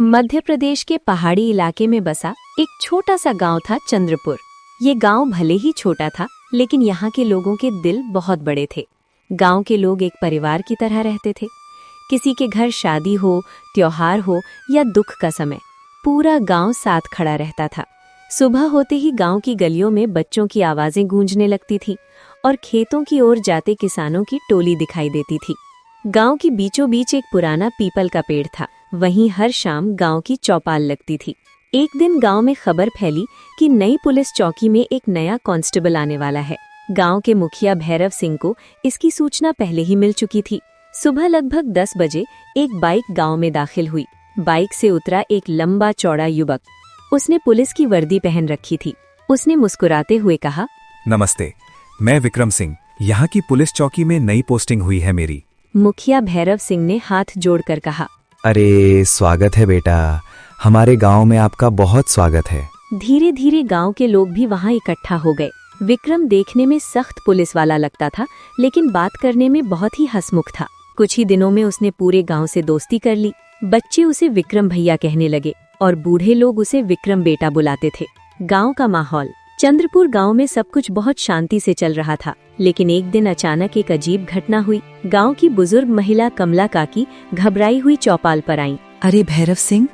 मध्य प्रदेश के पहाड़ी इलाके में बसा एक छोटा सा गांव था चंद्रपुर। ये गांव भले ही छोटा था, लेकिन यहाँ के लोगों के दिल बहुत बड़े थे। गांव के लोग एक परिवार की तरह रहते थे। किसी के घर शादी हो, त्योहार हो या दुख का समय, पूरा गांव साथ खड़ा रहता था। सुबह होते ही गांव की गलियों में बच्चों की आवाजें गूंजने लगती थी और खेतों की ओर जाते किसानों की टोली दिखाई देती थी। गांव के बीचों बीच एक पुराना पीपल का पेड़ था। वहीं हर शाम गांव की चौपाल लगती थी। एक दिन गांव में खबर फैली कि नई पुलिस चौकी में एक नया कांस्टेबल आने वाला है। गांव के मुखिया भैरव सिंह को इसकी सूचना पहले ही मिल चुकी थी। सुबह लगभग 10 बजे एक बाइक गांव में दाखिल हुई। बाइक से उतरा एक लंबा चौड़ा युवक। उसने पुलिस की वर्दी पहन रखी थी। उसने मुस्कुराते हुए कहा, नमस्ते, मैं विक्रम सिंह, यहाँ की पुलिस चौकी में नई पोस्टिंग हुई है मेरी। मुखिया भैरव सिंह ने हाथ जोड़कर कहा, अरे स्वागत है बेटा, हमारे गांव में आपका बहुत स्वागत है। धीरे धीरे गांव के लोग भी वहां इकट्ठा हो गए। विक्रम देखने में सख्त पुलिस वाला लगता था, लेकिन बात करने में बहुत ही हंसमुख था। कुछ ही दिनों में उसने पूरे गांव से दोस्ती कर ली। बच्चे उसे विक्रम भैया कहने लगे और बूढ़े लोग उसे विक्रम बेटा बुलाते थे। गांव का माहौल। चंद्रपुर गांव में सब कुछ बहुत शांति से चल रहा था, लेकिन एक दिन अचानक एक अजीब घटना हुई। गांव की बुजुर्ग महिला कमला काकी घबराई हुई चौपाल पर आईं। अरे भैरव सिंह,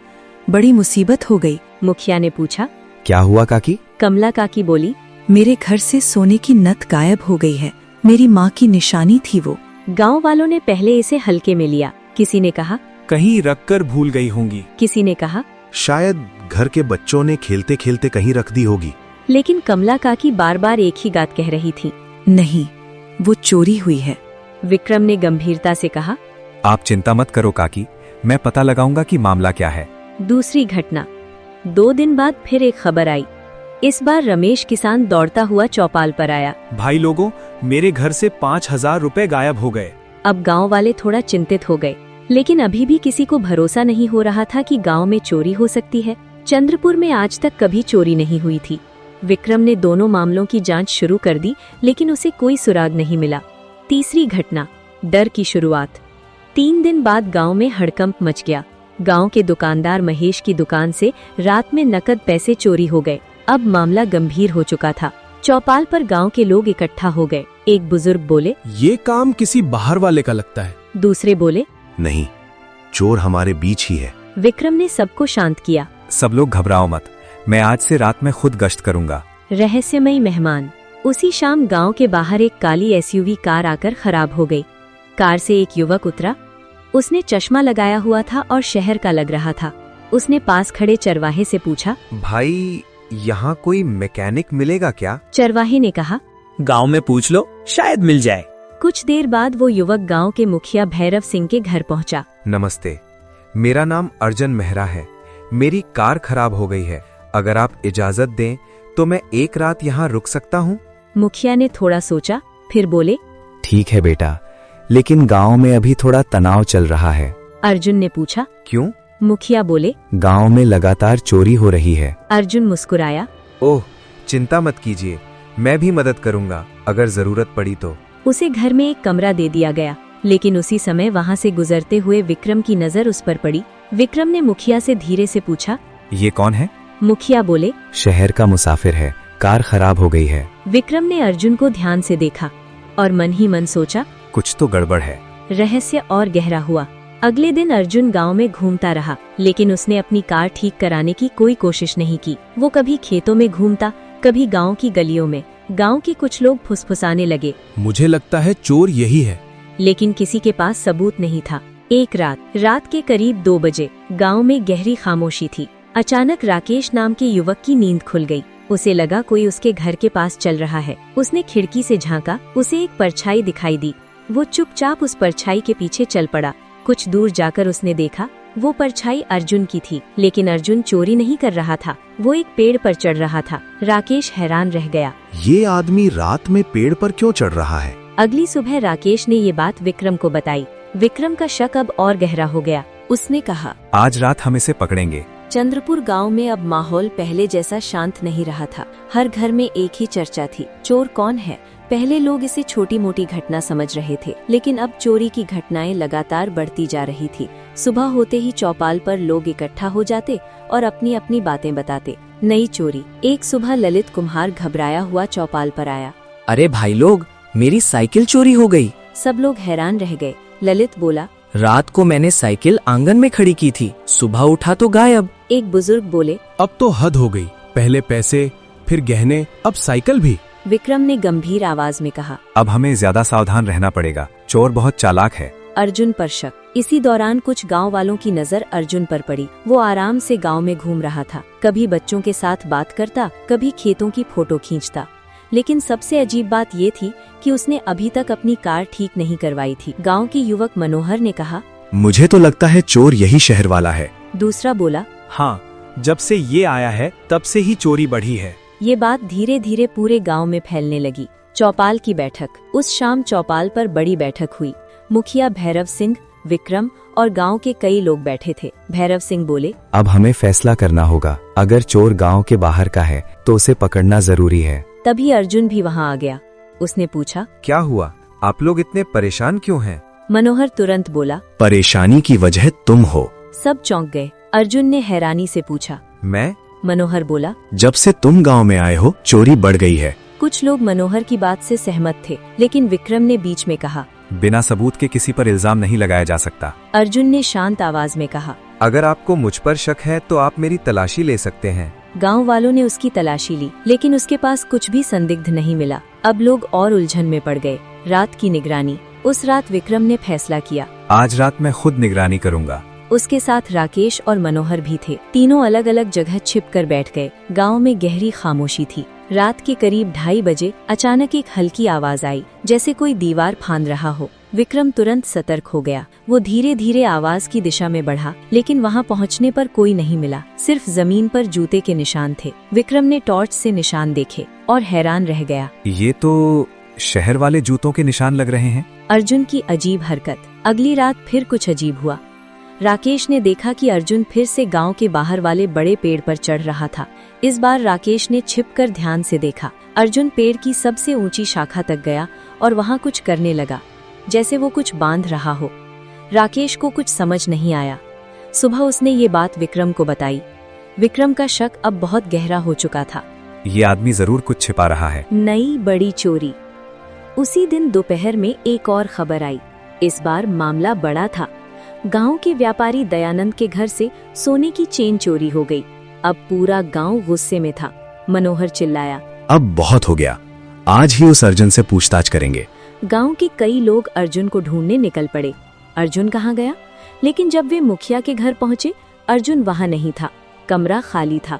बड़ी मुसीबत हो गई। मुखिया ने पूछा, क्या हुआ काकी? कमला काकी बोली, मेरे घर से सोने की नथ गायब हो गई है। मेरी माँ की निशानी थी वो। गांव वालों ने पहले इसे हल्के में लिया। किसी ने कहा, कहीं रखकर भूल गई होंगी। किसी ने कहा, शायद घर के बच्चों ने खेलते खेलते कहीं रख दी होगी। लेकिन कमला काकी बार बार एक ही बात कह रही थी, नहीं, वो चोरी हुई है। विक्रम ने गंभीरता से कहा, आप चिंता मत करो काकी, मैं पता लगाऊंगा कि मामला क्या है। दूसरी घटना। 2 दिन बाद फिर एक खबर आई। इस बार रमेश किसान दौड़ता हुआ चौपाल पर आया। भाई लोगों, मेरे घर से 5,000 रुपए गायब हो गए। अब गांव वाले थोड़ा चिंतित हो गए, लेकिन अभी भी किसी को भरोसा नहीं हो रहा था कि गांव में चोरी हो सकती है। चंद्रपुर में आज तक कभी चोरी नहीं हुई थी। विक्रम ने दोनों मामलों की जांच शुरू कर दी, लेकिन उसे कोई सुराग नहीं मिला। तीसरी घटना। डर की शुरुआत। 3 दिन बाद गांव में हड़कंप मच गया। गांव के दुकानदार महेश की दुकान से रात में नकद पैसे चोरी हो गए। अब मामला गंभीर हो चुका था। चौपाल पर गांव के लोग इकट्ठा हो गए। एक बुजुर्ग बोले, ये काम किसी बाहर वाले का लगता है। दूसरे बोले, नहीं, चोर हमारे बीच ही है। विक्रम ने सबको शांत किया। सब लोग घबराओ मत, मैं आज से रात में खुद गश्त करूंगा। रहस्यमयी मेहमान। उसी शाम गांव के बाहर एक काली एसयूवी कार आकर खराब हो गई। कार से एक युवक उतरा। उसने चश्मा लगाया हुआ था और शहर का लग रहा था। उसने पास खड़े चरवाहे से पूछा, भाई, यहाँ कोई मैकेनिक मिलेगा क्या? चरवाहे ने कहा, गांव में पूछ लो, शायद मिल जाए। कुछ देर बाद वो युवक गांव के मुखिया भैरव सिंह के घर पहुंचा। नमस्ते, मेरा नाम अर्जुन मेहरा है। मेरी कार खराब हो गई है। अगर आप इजाजत दें तो मैं एक रात यहाँ रुक सकता हूँ। मुखिया ने थोड़ा सोचा, फिर बोले, ठीक है बेटा, लेकिन गांव में अभी थोड़ा तनाव चल रहा है। अर्जुन ने पूछा, क्यों? मुखिया बोले, गांव में लगातार चोरी हो रही है। अर्जुन मुस्कुराया। ओह, चिंता मत कीजिए, मैं भी मदद करूंगा अगर जरूरत पड़ी तो। उसे घर में एक कमरा दे दिया गया, लेकिन उसी समय वहां से गुजरते हुए विक्रम की नजर उस पर पड़ी। विक्रम ने मुखिया से धीरे से पूछा, ये कौन है? मुखिया बोले, शहर का मुसाफिर है, कार खराब हो गई है। विक्रम ने अर्जुन को ध्यान से देखा और मन ही मन सोचा, कुछ तो गड़बड़ है। रहस्य और गहरा हुआ। अगले दिन अर्जुन गांव में घूमता रहा, लेकिन उसने अपनी कार ठीक कराने की कोई कोशिश नहीं की। वो कभी खेतों में घूमता, कभी गांव की गलियों में। गांव के कुछ लोग फुसफुसाने लगे, मुझे लगता है चोर यही है। लेकिन किसी के पास सबूत नहीं था। एक रात के करीब 2 बजे गांव में गहरी खामोशी थी। अचानक राकेश नाम के युवक की नींद खुल गई। उसे लगा कोई उसके घर के पास चल रहा है। उसने खिड़की से झांका, उसे एक परछाई दिखाई दी। वो चुपचाप उस परछाई के पीछे चल पड़ा। कुछ दूर जाकर उसने देखा, वो परछाई अर्जुन की थी, लेकिन अर्जुन चोरी नहीं कर रहा था, वो एक पेड़ पर चढ़ रहा था। राकेश हैरान रह गया, ये आदमी रात में पेड़ पर क्यों चढ़ रहा है? अगली सुबह राकेश ने ये बात विक्रम को बताई। विक्रम का शक अब और गहरा हो गया। उसने कहा, आज रात हम इसे पकड़ेंगे। चंद्रपुर गांव में अब माहौल पहले जैसा शांत नहीं रहा था। हर घर में एक ही चर्चा थी, चोर कौन है, पहले लोग इसे छोटी मोटी घटना समझ रहे थे, लेकिन अब चोरी की घटनाएं लगातार बढ़ती जा रही थी। सुबह होते ही चौपाल पर लोग इकट्ठा हो जाते और अपनी अपनी बातें बताते। नई चोरी। एक सुबह ललित कुम्हार घबराया हुआ चौपाल पर आया। अरे भाई लोग, मेरी साइकिल चोरी हो गई। सब लोग हैरान रह गए। ललित बोला, रात को मैंने साइकिल आंगन में खड़ी की थी, सुबह उठा तो गायब। एक बुजुर्ग बोले। अब तो हद हो गई, पहले पैसे, फिर गहने, अब साइकिल भी। विक्रम ने गंभीर आवाज में कहा। अब हमें ज्यादा सावधान रहना पड़ेगा, चोर बहुत चालाक है। अर्जुन पर शक। इसी दौरान कुछ गांव वालों की नजर अर्जुन पर पड़ी। वो आराम से गांव में घूम रहा था, कभी बच्चों के साथ बात करता, कभी खेतों की फोटो खींचता। लेकिन सबसे अजीब बात ये थी कि उसने अभी तक अपनी कार ठीक नहीं करवाई थी। गांव के युवक मनोहर ने कहा। मुझे तो लगता है चोर यही शहर वाला है। दूसरा बोला। हाँ, जब से ये आया है तब से ही चोरी बढ़ी है। ये बात धीरे धीरे पूरे गांव में फैलने लगी। चौपाल की बैठक। उस शाम चौपाल पर बड़ी बैठक हुई। मुखिया भैरव सिंह, विक्रम और गांव के कई लोग बैठे थे। भैरव सिंह बोले। अब हमें फैसला करना होगा। अगर चोर गांव के बाहर का है तो उसे पकड़ना जरूरी है। तभी अर्जुन भी वहां आ गया। उसने पूछा, क्या हुआ? आप लोग इतने परेशान क्यों हैं? मनोहर तुरंत बोला, परेशानी की वजह तुम हो। सब चौंक गए। अर्जुन ने हैरानी से पूछा, मैं? मनोहर बोला, जब से तुम गांव में आए हो चोरी बढ़ गई है। कुछ लोग मनोहर की बात से सहमत थे, लेकिन विक्रम ने बीच में कहा। बिना सबूत के किसी पर इल्जाम नहीं लगाया जा सकता। अर्जुन ने शांत आवाज में कहा। अगर आपको मुझ पर शक है तो आप मेरी तलाशी ले सकते हैं। गांव वालों ने उसकी तलाशी ली, लेकिन उसके पास कुछ भी संदिग्ध नहीं मिला। अब लोग और उलझन में पड़ गए। रात की निगरानी। उस रात विक्रम ने फैसला किया। आज रात मैं खुद निगरानी करूंगा। उसके साथ राकेश और मनोहर भी थे। तीनों अलग अलग जगह छिपकर बैठ गए। गांव में गहरी खामोशी थी। रात के करीब 2:30 बजे अचानक एक हल्की आवाज आई, जैसे कोई दीवार फांद रहा हो। विक्रम तुरंत सतर्क हो गया। वो धीरे धीरे आवाज की दिशा में बढ़ा, लेकिन वहां पहुंचने पर कोई नहीं मिला। सिर्फ जमीन पर जूते के निशान थे। विक्रम ने टॉर्च से निशान देखे और हैरान रह गया। ये तो शहर वाले जूतों के निशान लग रहे हैं। अर्जुन की अजीब हरकत। अगली रात फिर कुछ अजीब हुआ। राकेश ने देखा कि अर्जुन फिर से गांव के बाहर वाले बड़े पेड़ पर चढ़ रहा था। इस बार राकेश ने छिपकर ध्यान से देखा। अर्जुन पेड़ की सबसे ऊंची शाखा तक गया और वहां कुछ करने लगा, जैसे वो कुछ बांध रहा हो। राकेश को कुछ समझ नहीं आया। सुबह उसने ये बात विक्रम को बताई। विक्रम का शक अब बहुत गहरा हो चुका था। ये आदमी जरूर कुछ छिपा रहा है। नई बड़ी चोरी। उसी दिन दोपहर में एक और खबर आई। इस बार मामला बड़ा था। गांव के व्यापारी दयानंद के घर से सोने की चेन चोरी हो गई। अब पूरा गांव गुस्से में था। मनोहर चिल्लाया, अब बहुत हो गया, आज ही उस अर्जुन से पूछताछ करेंगे। गांव के कई लोग अर्जुन को ढूंढने निकल पड़े। अर्जुन कहाँ गया? लेकिन जब वे मुखिया के घर पहुंचे, अर्जुन वहां नहीं था। कमरा खाली था।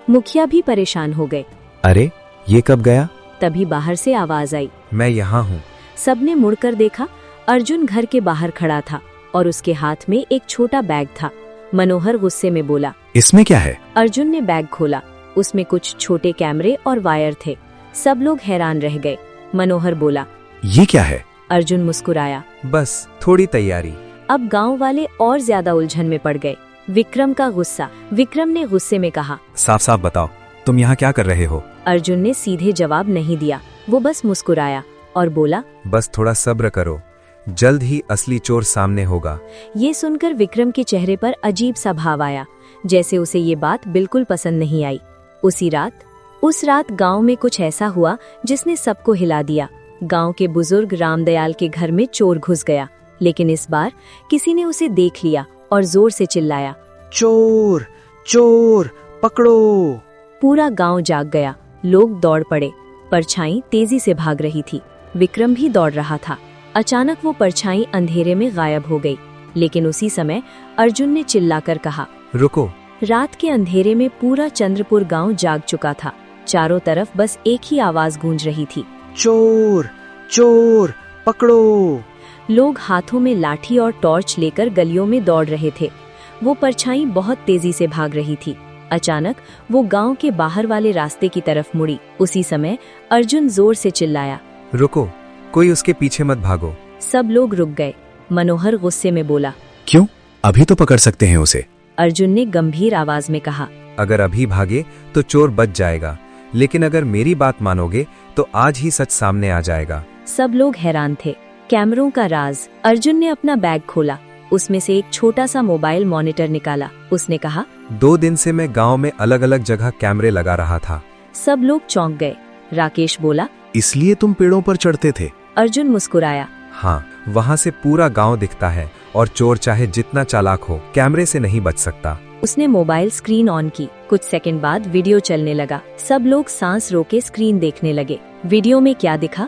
मुखिया भी परेशान हो गए। अरे, ये कब गया? तभी बाहर से आवाज आई, मैं यहाँ हूँ। सबने मुड़कर देखा। अर्जुन घर के बाहर खड़ा था और उसके हाथ में एक छोटा बैग था। मनोहर गुस्से में बोला, इसमें क्या है? अर्जुन ने बैग खोला। उसमें कुछ छोटे कैमरे और वायर थे। सब लोग हैरान रह गए। मनोहर बोला, ये क्या है? अर्जुन मुस्कुराया। बस थोड़ी तैयारी। अब गांव वाले और ज्यादा उलझन में पड़ गए। विक्रम का गुस्सा। विक्रम ने गुस्से में कहा, साफ साफ बताओ, तुम यहाँ क्या कर रहे हो? अर्जुन ने सीधे जवाब नहीं दिया। वो बस मुस्कुराया और बोला, बस थोड़ा सब्र करो, जल्द ही असली चोर सामने होगा। ये सुनकर विक्रम के चेहरे पर अजीब सा भाव आया, जैसे उसे ये बात बिल्कुल पसंद नहीं आई। उस रात गांव में कुछ ऐसा हुआ जिसने सबको हिला दिया। गांव के बुजुर्ग रामदयाल के घर में चोर घुस गया, लेकिन इस बार किसी ने उसे देख लिया और जोर से चिल्लाया, चोर चोर पकड़ो। पूरा गांव जाग गया। लोग दौड़ पड़े। परछाई तेजी से भाग रही थी। विक्रम भी दौड़ रहा था। अचानक वो परछाई अंधेरे में गायब हो गई। लेकिन उसी समय अर्जुन ने चिल्लाकर कहा, रुको। रात के अंधेरे में पूरा चंद्रपुर गांव जाग चुका था। चारों तरफ बस एक ही आवाज गूंज रही थी, चोर चोर पकड़ो। लोग हाथों में लाठी और टॉर्च लेकर गलियों में दौड़ रहे थे। वो परछाई बहुत तेजी से भाग रही थी। अचानक वो गांव के बाहर वाले रास्ते की तरफ मुड़ी। उसी समय अर्जुन जोर से चिल्लाया, रुको, कोई उसके पीछे मत भागो। सब लोग रुक गए। मनोहर गुस्से में बोला, क्यों? अभी तो पकड़ सकते हैं उसे। अर्जुन ने गंभीर आवाज में कहा, अगर अभी भागे तो चोर बच जाएगा, लेकिन अगर मेरी बात मानोगे तो आज ही सच सामने आ जाएगा। सब लोग हैरान थे। कैमरों का राज। अर्जुन ने अपना बैग खोला, उसमें से एक छोटा सा मोबाइल मॉनिटर निकाला। उसने कहा, 2 दिन से मैं गांव में अलग अलग जगह कैमरे लगा रहा था। सब लोग चौंक गए। राकेश बोला, इसलिए तुम पेड़ों पर चढ़ते थे? अर्जुन मुस्कुराया। हाँ, वहाँ से पूरा गांव दिखता है और चोर चाहे जितना चालाक हो कैमरे से नहीं बच सकता। उसने मोबाइल स्क्रीन ऑन की। कुछ सेकंड बाद वीडियो चलने लगा। सब लोग सांस रोके स्क्रीन देखने लगे। वीडियो में क्या दिखा?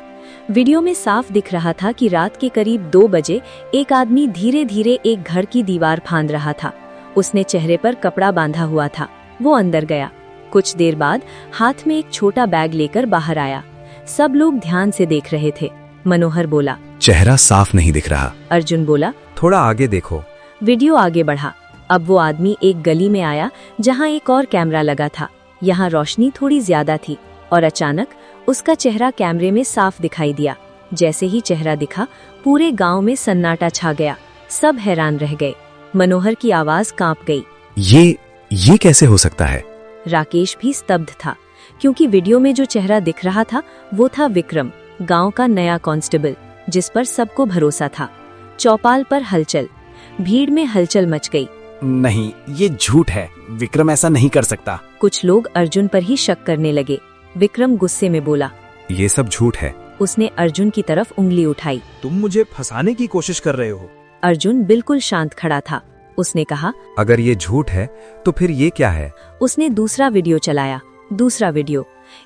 वीडियो में साफ दिख रहा था कि रात के करीब 2 बजे एक आदमी धीरे धीरे एक घर की दीवार फांद रहा था। उसने चेहरे पर कपड़ा बांधा हुआ था। वो अंदर गया। कुछ देर बाद हाथ में एक छोटा बैग लेकर बाहर आया। सब लोग ध्यान से देख रहे थे। मनोहर बोला, चेहरा साफ नहीं दिख रहा। अर्जुन बोला, थोड़ा आगे देखो। वीडियो आगे बढ़ा। अब वो आदमी एक गली में आया जहां एक और कैमरा लगा था। यहाँ रोशनी थोड़ी ज्यादा थी और अचानक उसका चेहरा कैमरे में साफ दिखाई दिया। जैसे ही चेहरा दिखा, पूरे गांव में सन्नाटा छा गया। सब हैरान रह गए। मनोहर की आवाज कांप गई। ये कैसे हो सकता है? राकेश भी स्तब्ध था, क्योंकि वीडियो में जो चेहरा दिख रहा था वो था विक्रम, गांव का नया कांस्टेबल, जिस पर सबको भरोसा था। चौपाल पर हलचल। भीड़ में हलचल मच गई। नहीं, ये झूठ है। विक्रम ऐसा नहीं कर सकता। कुछ लोग अर्जुन पर ही शक करने लगे। विक्रम गुस्से में बोला, ये सब झूठ है। उसने अर्जुन की तरफ उंगली उठाई। तुम मुझे फंसाने की कोशिश कर रहे हो। अर्जुन बिल्कुल शांत खड़ा था। उसने कहा, अगर ये झूठ है तो फिर ये क्या है? उसने दूसरा वीडियो चलाया। दूसरा वीडियो।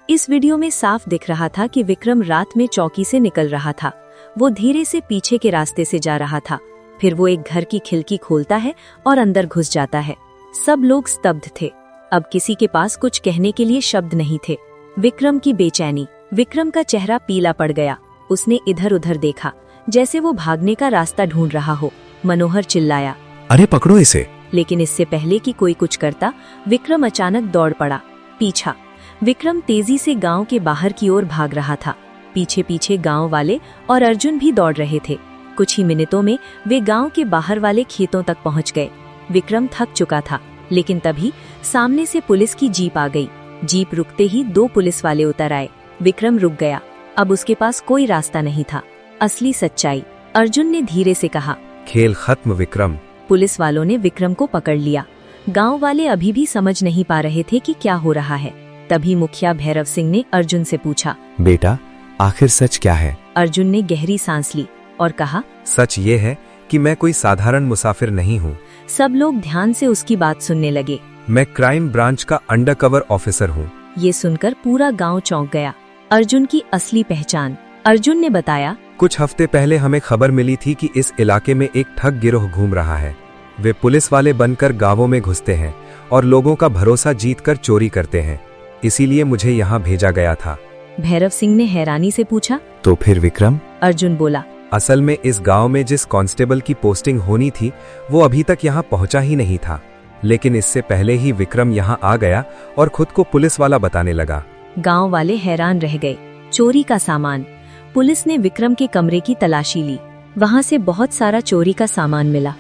इस वीडियो में साफ दिख रहा था कि विक्रम रात में चौकी से निकल रहा था। वो धीरे से पीछे के रास्ते से जा रहा था। फिर वो एक घर की खिड़की खोलता है और अंदर घुस जाता है। सब लोग स्तब्ध थे। अब किसी के पास कुछ कहने के लिए शब्द नहीं थे। विक्रम की बेचैनी। विक्रम का चेहरा पीला पड़ गया। उसने इधर उधर देखा, जैसे वो भागने का रास्ता ढूंढ रहा हो। मनोहर चिल्लाया, अरे पकड़ो इसे। लेकिन इससे पहले कि कोई कुछ करता, विक्रम अचानक दौड़ पड़ा। पीछा। विक्रम तेजी से गांव के बाहर की ओर भाग रहा था। पीछे पीछे गांव वाले और अर्जुन भी दौड़ रहे थे। कुछ ही मिनटों में वे गांव के बाहर वाले खेतों तक पहुंच गए। विक्रम थक चुका था, लेकिन तभी सामने से पुलिस की जीप आ गई। जीप रुकते ही 2 पुलिस वाले उतर आए। विक्रम रुक गया। अब उसके पास कोई रास्ता नहीं था। असली सच्चाई। अर्जुन ने धीरे से कहा, खेल खत्म विक्रम। पुलिस वालों ने विक्रम को पकड़ लिया। गांव वाले अभी भी समझ नहीं पा रहे थे कि क्या हो रहा है। तभी मुखिया भैरव सिंह ने अर्जुन से पूछा, बेटा, आखिर सच क्या है? अर्जुन ने गहरी सांस ली और कहा, सच ये है कि मैं कोई साधारण मुसाफिर नहीं हूँ। सब लोग ध्यान से उसकी बात सुनने लगे। मैं क्राइम ब्रांच का अंडरकवर ऑफिसर हूँ। ये सुनकर पूरा गांव चौंक गया। अर्जुन की असली पहचान। अर्जुन ने बताया, कुछ हफ्ते पहले हमें खबर मिली थी कि इस इलाके में एक ठग गिरोह घूम रहा है। वे पुलिस वाले बनकर गांवों में घुसते हैं और लोगों का भरोसा जीतकर चोरी करते हैं। इसीलिए मुझे यहाँ भेजा गया था। भैरव सिंह ने हैरानी से पूछा, तो फिर विक्रम? अर्जुन बोला, असल में इस गांव में जिस कांस्टेबल की पोस्टिंग होनी थी वो अभी तक यहाँ पहुंचा ही नहीं था। लेकिन इससे पहले ही विक्रम यहाँ आ गया और खुद को पुलिस वाला बताने लगा। गांव वाले हैरान रह गए। चोरी का सामान। पुलिस ने विक्रम के कमरे की तलाशी ली। वहां से बहुत सारा चोरी का सामान मिला।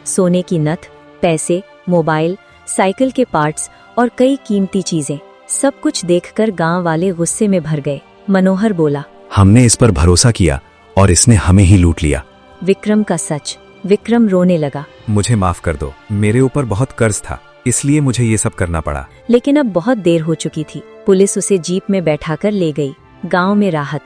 सोने की नथ, पैसे, मोबाइल, साइकिल के पार्ट्स और कई कीमती चीजें। सब कुछ देखकर गांव वाले गुस्से में भर गए। मनोहर बोला, हमने इस पर भरोसा किया और इसने हमें ही लूट लिया। विक्रम का सच। विक्रम रोने लगा। मुझे माफ कर दो, मेरे ऊपर बहुत कर्ज था, इसलिए मुझे ये सब करना पड़ा। लेकिन अब बहुत देर हो चुकी थी। पुलिस उसे जीप में बैठाकर ले गई। गांव में राहत।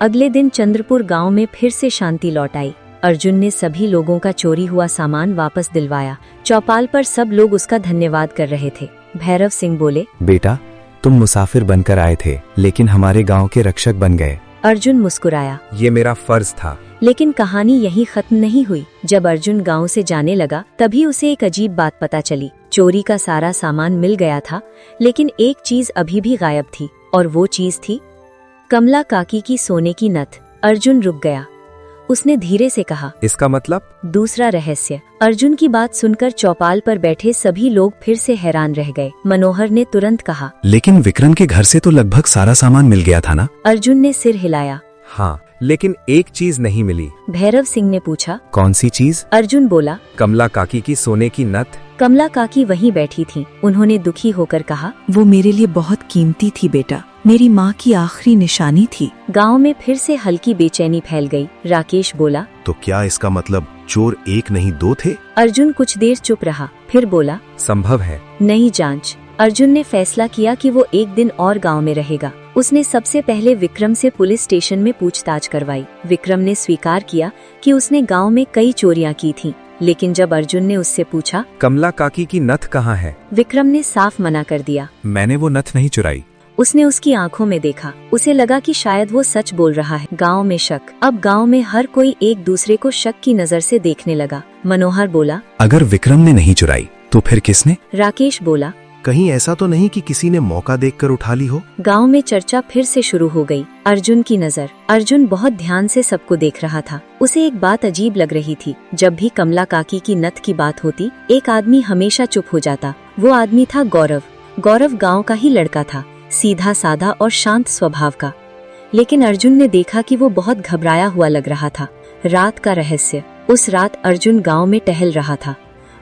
अगले दिन चंद्रपुर गांव में फिर से शांति लौट आई। अर्जुन ने सभी लोगों का चोरी हुआ सामान वापस दिलवाया। चौपाल पर सब लोग उसका धन्यवाद कर रहे थे। भैरव सिंह बोले, बेटा, तुम मुसाफिर बनकर आए थे, लेकिन हमारे गांव के रक्षक बन गए। अर्जुन मुस्कुराया। ये मेरा फर्ज था। लेकिन कहानी यहीं खत्म नहीं हुई। जब अर्जुन गांव से जाने लगा, तभी उसे एक अजीब बात पता चली। चोरी का सारा सामान मिल गया था, लेकिन एक चीज अभी भी गायब थी, और वो चीज थी कमला काकी की सोने की नथ। अर्जुन रुक गया। उसने धीरे से कहा, इसका मतलब? दूसरा रहस्य। अर्जुन की बात सुनकर चौपाल पर बैठे सभी लोग फिर से हैरान रह गए। मनोहर ने तुरंत कहा, लेकिन विक्रम के घर से तो लगभग सारा सामान मिल गया था ना? अर्जुन ने सिर हिलाया। हाँ, लेकिन एक चीज नहीं मिली। भैरव सिंह ने पूछा, कौन सी चीज? अर्जुन बोला, कमला काकी की सोने की नथ। कमला काकी वहीं बैठी थीं। उन्होंने दुखी होकर कहा, वो मेरे लिए बहुत कीमती थी बेटा, मेरी माँ की आखिरी निशानी थी। गांव में फिर से हल्की बेचैनी फैल गई। राकेश बोला, तो क्या इसका मतलब चोर एक नहीं दो थे? अर्जुन कुछ देर चुप रहा, फिर बोला, संभव है। नहीं जांच। अर्जुन ने फैसला किया कि वो एक दिन और गांव में रहेगा। उसने सबसे पहले विक्रम से पुलिस स्टेशन में पूछताछ करवाई। विक्रम ने स्वीकार किया कि उसने गांव में कई चोरियां की थीं, लेकिन जब अर्जुन ने उससे पूछा, कमला काकी की नथ कहाँ है? विक्रम ने साफ मना कर दिया। मैंने वो नथ नहीं चुराई। उसने उसकी आंखों में देखा। उसे लगा कि शायद वो सच बोल रहा है। गांव में शक। अब गांव में हर कोई एक दूसरे को शक की नजर से देखने लगा। मनोहर बोला, अगर विक्रम ने नहीं चुराई तो फिर किसने? राकेश बोला, कहीं ऐसा तो नहीं कि किसी ने मौका देखकर उठा ली हो? गांव में चर्चा फिर से शुरू हो गई। अर्जुन की नजर। अर्जुन बहुत ध्यान से सबको देख रहा था। उसे एक बात अजीब लग रही थी। जब भी कमला काकी की नथ की बात होती, एक आदमी हमेशा चुप हो जाता। वो आदमी था गौरव। गौरव गांव का ही लड़का था, सीधा साधा और शांत स्वभाव का। लेकिन अर्जुन ने देखा कि वो बहुत घबराया हुआ लग रहा था। रात का रहस्य। उस रात अर्जुन गांव में टहल रहा था।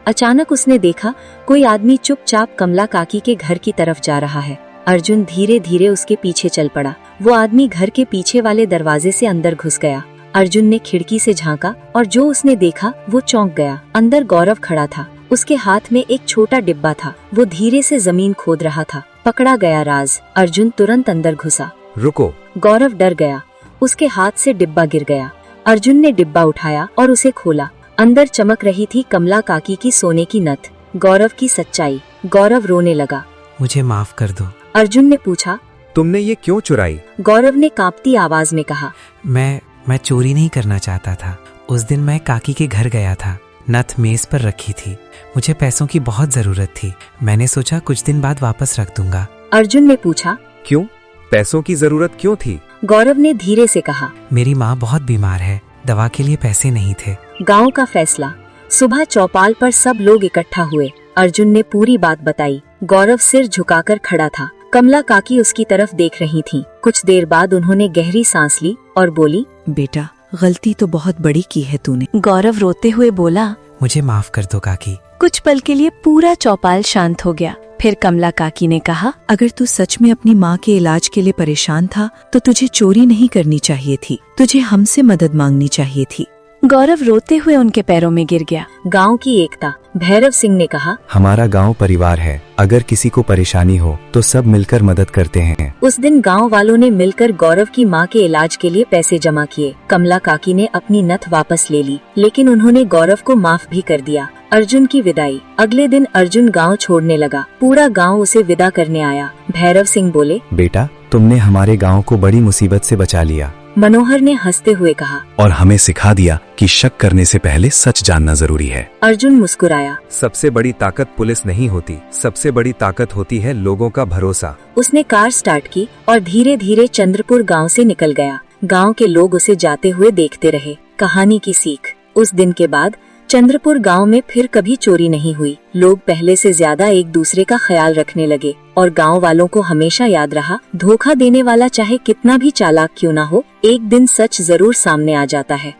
अचानक उसने देखा कोई आदमी चुपचाप कमला काकी के घर की तरफ जा रहा है। अर्जुन धीरे धीरे उसके पीछे चल पड़ा। वो आदमी घर के पीछे वाले दरवाजे से अंदर घुस गया। अर्जुन ने खिड़की से झांका और जो उसने देखा वो चौंक गया। अंदर गौरव खड़ा था। उसके हाथ में एक छोटा डिब्बा था। वो धीरे से जमीन खोद रहा था। पकड़ा गया राज। अर्जुन तुरंत अंदर घुसा। रुको। गौरव डर गया। उसके हाथ से डिब्बा गिर गया। अर्जुन ने डिब्बा उठाया और उसे खोला। अंदर चमक रही थी कमला काकी की सोने की नथ। गौरव की सच्चाई। गौरव रोने लगा। मुझे माफ कर दो। अर्जुन ने पूछा, तुमने ये क्यों चुराई? गौरव ने कांपती आवाज में कहा, मैं चोरी नहीं करना चाहता था। उस दिन मैं काकी के घर गया था। नथ मेज पर रखी थी। मुझे पैसों की बहुत जरूरत थी। मैंने सोचा कुछ दिन बाद वापस रख दूंगा। अर्जुन ने पूछा, क्यों? पैसों की जरूरत क्यों थी? गौरव ने धीरे से कहा, मेरी माँ बहुत बीमार है, दवा के लिए पैसे नहीं थे। गांव का फैसला। सुबह चौपाल पर सब लोग इकट्ठा हुए। अर्जुन ने पूरी बात बताई। गौरव सिर झुकाकर खड़ा था। कमला काकी उसकी तरफ देख रही थीं। कुछ देर बाद उन्होंने गहरी सांस ली और बोली, बेटा, गलती तो बहुत बड़ी की है तूने। गौरव रोते हुए बोला, मुझे माफ कर दो काकी। कुछ पल के लिए पूरा चौपाल शांत हो गया। फिर कमला काकी ने कहा, अगर तू सच में अपनी माँ के इलाज के लिए परेशान था तो तुझे चोरी नहीं करनी चाहिए थी। तुझे हमसे मदद मांगनी चाहिए थी। गौरव रोते हुए उनके पैरों में गिर गया। गांव की एकता। भैरव सिंह ने कहा, हमारा गांव परिवार है। अगर किसी को परेशानी हो तो सब मिलकर मदद करते हैं। उस दिन गांव वालों ने मिलकर गौरव की मां के इलाज के लिए पैसे जमा किए। कमला काकी ने अपनी नथ वापस ले ली, लेकिन उन्होंने गौरव को माफ भी कर दिया। अर्जुन की विदाई। अगले दिन अर्जुन गांव छोड़ने लगा। पूरा गांव उसे विदा करने आया। भैरव सिंह बोले, बेटा, तुमने हमारे गांव को बड़ी मुसीबत से बचा लिया। मनोहर ने हंसते हुए कहा, और हमें सिखा दिया कि शक करने से पहले सच जानना जरूरी है। अर्जुन मुस्कुराया। सबसे बड़ी ताकत पुलिस नहीं होती, सबसे बड़ी ताकत होती है लोगों का भरोसा। उसने कार स्टार्ट की और धीरे धीरे चंद्रपुर गांव से निकल गया। गांव के लोग उसे जाते हुए देखते रहे। कहानी की सीख। उस दिन के बाद चंद्रपुर गांव में फिर कभी चोरी नहीं हुई। लोग पहले से ज्यादा एक दूसरे का ख्याल रखने लगे और गांव वालों को हमेशा याद रहा, धोखा देने वाला चाहे कितना भी चालाक क्यों ना हो, एक दिन सच जरूर सामने आ जाता है।